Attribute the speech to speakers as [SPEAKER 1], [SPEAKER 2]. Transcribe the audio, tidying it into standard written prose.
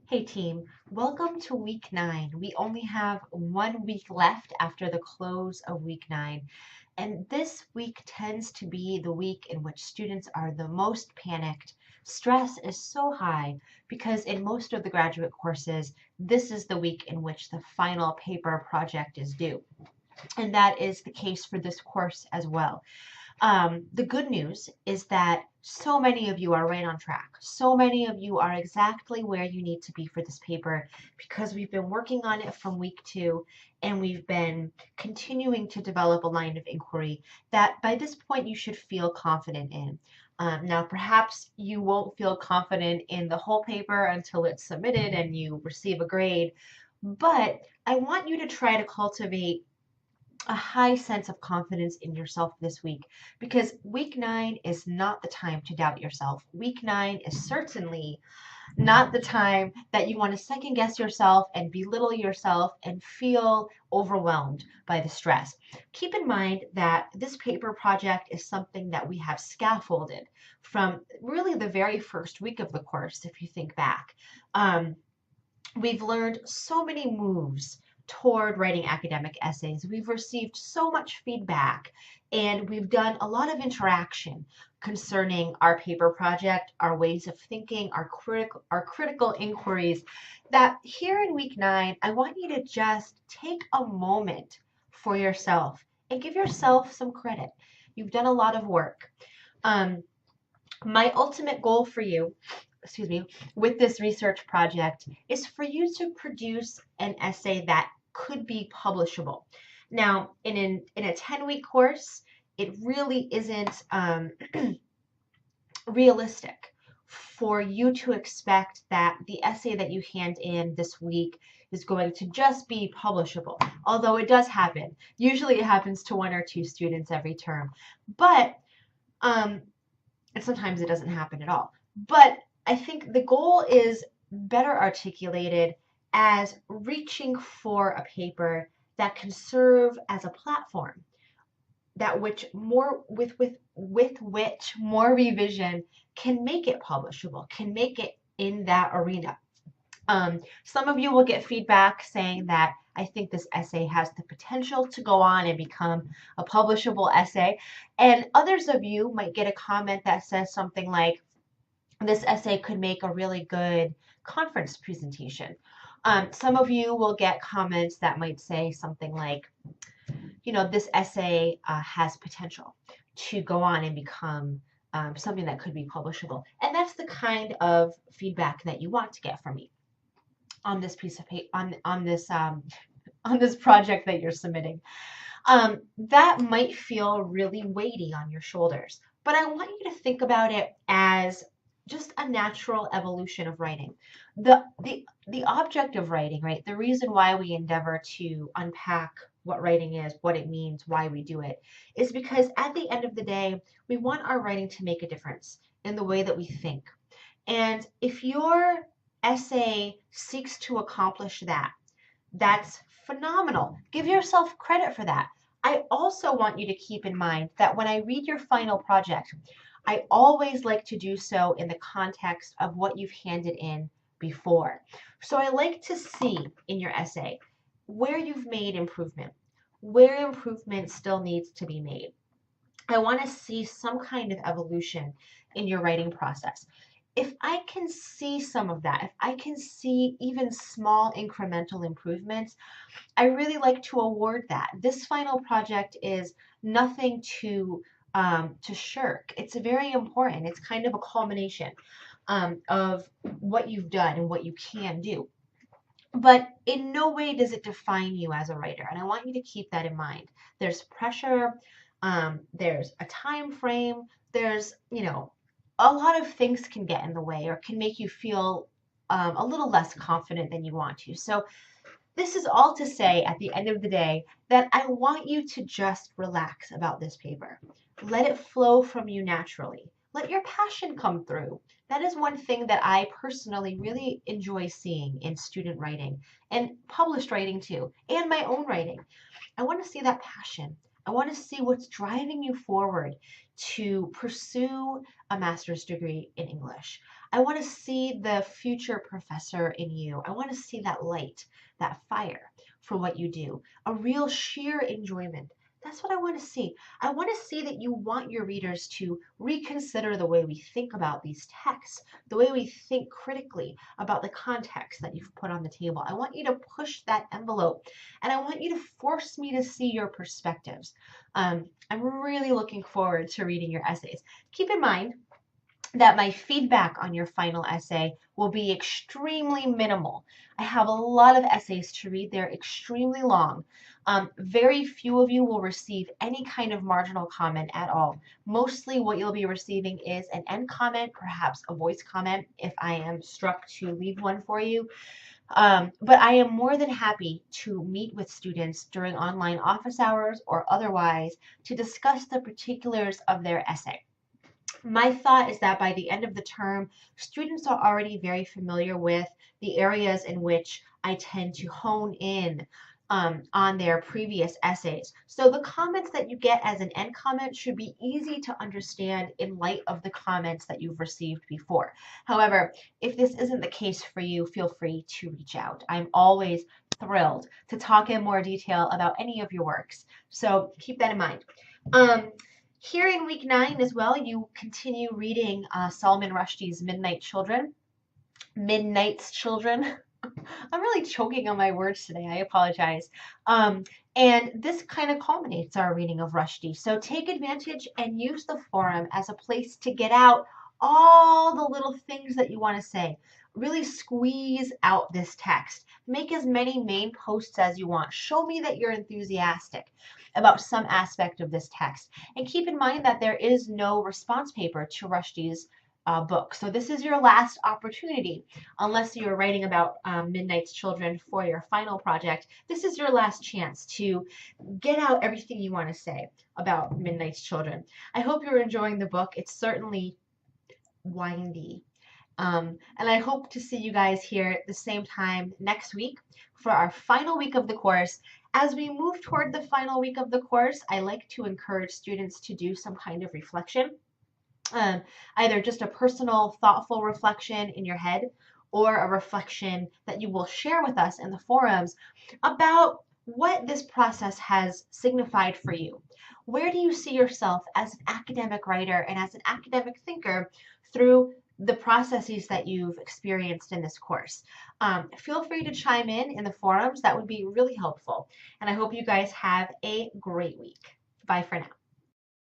[SPEAKER 1] Hey team, welcome to week 9. We only have 1 week left after the close of week 9. And this week tends to be the week in which students are the most panicked. Stress is so high because in most of the graduate courses, this is the week in which the final paper project is due. And that is the case for this course as well. The good news is that so many of you are right on track. So many of you are exactly where you need to be for this paper because we've been working on it from week 2 and we've been continuing to develop a line of inquiry that by this point you should feel confident in. Now, perhaps you won't feel confident in the whole paper until it's submitted and you receive a grade, but I want you to try to cultivate a high sense of confidence in yourself this week because week 9 is not the time to doubt yourself. Week 9 is certainly not the time that you want to second guess yourself and belittle yourself and feel overwhelmed by the stress. Keep in mind that this paper project is something that we have scaffolded from really the very first week of the course, if you think back. We've learned so many moves toward writing academic essays. We've received so much feedback and we've done a lot of interaction concerning our paper project, our ways of thinking, our critical inquiries, that here in week 9, I want you to just take a moment for yourself and give yourself some credit. You've done a lot of work. My ultimate goal for you, with this research project is for you to produce an essay that could be publishable. Now, in a 10-week course, it really isn't realistic for you to expect that the essay that you hand in this week is going to just be publishable, although it does happen. Usually it happens to 1 or 2 students every term, but and sometimes it doesn't happen at all. But I think the goal is better articulated as reaching for a paper that can serve as a platform that with which more revision can make it publishable, can make it in that arena. Some of you will get feedback saying that I think this essay has the potential to go on and become a publishable essay. And others of you might get a comment that says something like, this essay could make a really good conference presentation. Some of you will get comments that might say something like, this essay has potential to go on and become something that could be publishable. And that's the kind of feedback that you want to get from me on this piece of paper, on this project that you're submitting. That might feel really weighty on your shoulders, but I want you to think about it as just a natural evolution of writing. The object of writing, right? The reason why we endeavor to unpack what writing is, what it means, why we do it, is because at the end of the day, we want our writing to make a difference in the way that we think. And if your essay seeks to accomplish that, that's phenomenal. Give yourself credit for that. I also want you to keep in mind that when I read your final project, I always like to do so in the context of what you've handed in before. So I like to see in your essay where you've made improvement, where improvement still needs to be made. I want to see some kind of evolution in your writing process. If I can see some of that, if I can see even small incremental improvements, I really like to award that. This final project is nothing to shirk. It's very important. It's kind of a culmination of what you've done and what you can do. But in no way does it define you as a writer. And I want you to keep that in mind. There's pressure, there's a time frame, there's, a lot of things can get in the way or can make you feel a little less confident than you want to. So this is all to say at the end of the day that I want you to just relax about this paper. Let it flow from you naturally. Let your passion come through. That is one thing that I personally really enjoy seeing in student writing and published writing too, and my own writing. I want to see that passion. I want to see what's driving you forward to pursue a master's degree in English. I want to see the future professor in you. I want to see that light, that fire for what you do, a real sheer enjoyment. That's what I want to see. I want to see that you want your readers to reconsider the way we think about these texts, the way we think critically about the context that you've put on the table. I want you to push that envelope, and I want you to force me to see your perspectives. I'm really looking forward to reading your essays. Keep in mind that my feedback on your final essay will be extremely minimal. I have a lot of essays to read. They're extremely long. Very few of you will receive any kind of marginal comment at all. Mostly what you'll be receiving is an end comment, perhaps a voice comment if I am struck to leave one for you. But I am more than happy to meet with students during online office hours or otherwise to discuss the particulars of their essay. My thought is that by the end of the term, students are already very familiar with the areas in which I tend to hone in on their previous essays. So the comments that you get as an end comment should be easy to understand in light of the comments that you've received before. However, if this isn't the case for you, feel free to reach out. I'm always thrilled to talk in more detail about any of your works. So keep that in mind. Here in week 9 as well, you continue reading Salman Rushdie's Midnight's Children. I'm really choking on my words today. I apologize. And this kind of culminates our reading of Rushdie. So take advantage and use the forum as a place to get out all the little things that you want to say. Really squeeze out this text. Make as many main posts as you want. Show me that you're enthusiastic about some aspect of this text. And keep in mind that there is no response paper to Rushdie's book. So this is your last opportunity, unless you're writing about Midnight's Children for your final project. This is your last chance to get out everything you want to say about Midnight's Children. I hope you're enjoying the book. It's certainly windy. And I hope to see you guys here at the same time next week for our final week of the course. As we move toward the final week of the course, I like to encourage students to do some kind of reflection. Either just a personal, thoughtful reflection in your head, or a reflection that you will share with us in the forums about what this process has signified for you. Where do you see yourself as an academic writer and as an academic thinker through the processes that you've experienced in this course? Feel free to chime in the forums. That would be really helpful. And I hope you guys have a great week. Bye for now.